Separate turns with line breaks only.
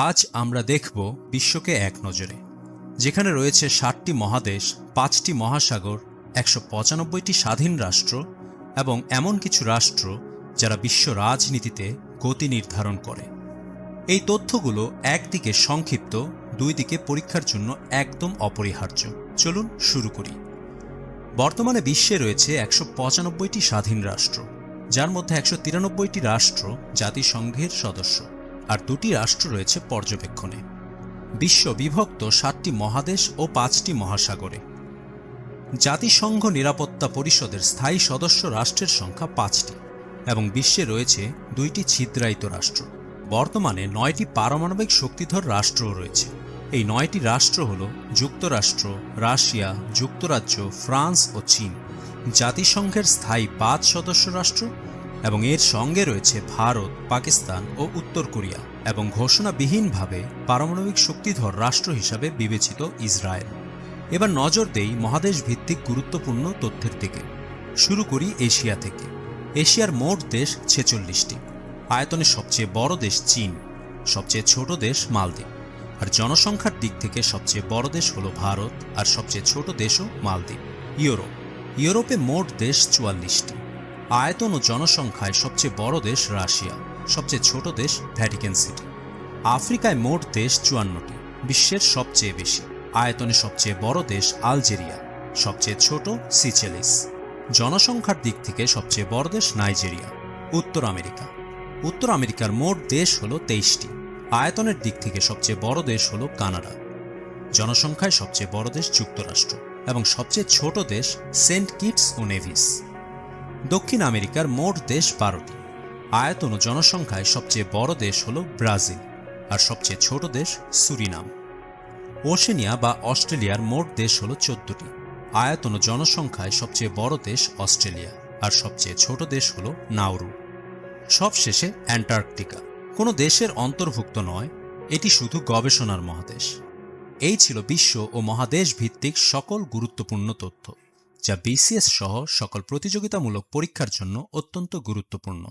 আজ আমরা দেখব বিশ্বকে এক নজরে, যেখানে রয়েছে ৭টি মহাদেশ, ৫টি মহাসাগর, ১৯৫টি স্বাধীন রাষ্ট্র এবং এমন কিছু রাষ্ট্র যারা বিশ্ব রাজনীতিতে গতি নির্ধারণ করে। এই তথ্যগুলো একদিকে সংক্ষিপ্ত, দুই দিকে পরীক্ষার জন্য একদম অপরিহার্য। চলুন শুরু করি। বর্তমানে বিশ্বে রয়েছে ১৯৫টি স্বাধীন রাষ্ট্র, যার মধ্যে ১৯৩টি রাষ্ট্র জাতিসংঘের সদস্য আর ২টি রাষ্ট্র রয়েছে পর্যবেক্ষণে। বিশ্ব বিভক্ত ৭টি মহাদেশ ও ৫টি মহাসাগরে। জাতিসংঘ নিরাপত্তা পরিষদের স্থায়ী সদস্য রাষ্ট্রের সংখ্যা ৫টি এবং বিশ্বে রয়েছে ২টি ছিদ্রায়িত রাষ্ট্র। বর্তমানে ৯টি পারমাণবিক শক্তিধর রাষ্ট্রও রয়েছে। এই ৯টি রাষ্ট্র হল যুক্তরাষ্ট্র, রাশিয়া, যুক্তরাজ্য, ফ্রান্স ও চীন। জাতিসংঘের স্থায়ী ৫ সদস্য রাষ্ট্র এবং এর সঙ্গে রয়েছে ভারত, পাকিস্তান ও উত্তর কোরিয়া এবং ঘোষণাবিহীনভাবে পারমাণবিক শক্তিধর রাষ্ট্র হিসাবে বিবেচিত ইসরায়েল। এবার নজর দেই মহাদেশ ভিত্তিক গুরুত্বপূর্ণ তথ্যের দিকে। শুরু করি এশিয়া থেকে। এশিয়ার মোট দেশ ৪৬টি। আয়তনে সবচেয়ে বড় দেশ চীন, সবচেয়ে ছোট দেশ মালদ্বীপ। আর জনসংখ্যার দিক থেকে সবচেয়ে বড় দেশ হল ভারত আর সবচেয়ে ছোট দেশও মালদ্বীপ। ইউরোপে মোট দেশ ৪৪টি। আয়তন ও জনসংখ্যায় সবচেয়ে বড় দেশ রাশিয়া, সবচেয়ে ছোট দেশ ভ্যাটিকান সিটি। আফ্রিকায় মোট দেশ ৫৪টি, বিশ্বের সবচেয়ে বেশি। আয়তনে সবচেয়ে বড় দেশ আলজেরিয়া, সবচেয়ে ছোট সিচেলিস। জনসংখ্যার দিক থেকে সবচেয়ে বড় দেশ নাইজেরিয়া। উত্তর আমেরিকার মোট দেশ হল ২৩টি। আয়তনের দিক থেকে সবচেয়ে বড় দেশ হল কানাডা। জনসংখ্যায় সবচেয়ে বড় দেশ যুক্তরাষ্ট্র এবং সবচেয়ে ছোট দেশ সেন্ট কিটস ও নেভিস। দক্ষিণ আমেরিকার মোট দেশ ১২টি। আয়তন ও জনসংখ্যায় সবচেয়ে বড় দেশ হল ব্রাজিল আর সবচেয়ে ছোট দেশ সুরিনাম। ওশেনিয়া বা অস্ট্রেলিয়ার মোট দেশ হল ১৪টি। আয়তন ও জনসংখ্যায় সবচেয়ে বড় দেশ অস্ট্রেলিয়া আর সবচেয়ে ছোট দেশ হল নাউরু। সবশেষে অ্যান্টার্কটিকা কোনো দেশের অন্তর্ভুক্ত নয়, এটি শুধু গবেষণার মহাদেশ। এই ছিল বিশ্ব ও মহাদেশ ভিত্তিক সকল গুরুত্বপূর্ণ তথ্য, যা বিসিএস সহ সকল প্রতিযোগিতামূলক পরীক্ষার জন্য অত্যন্ত গুরুত্বপূর্ণ।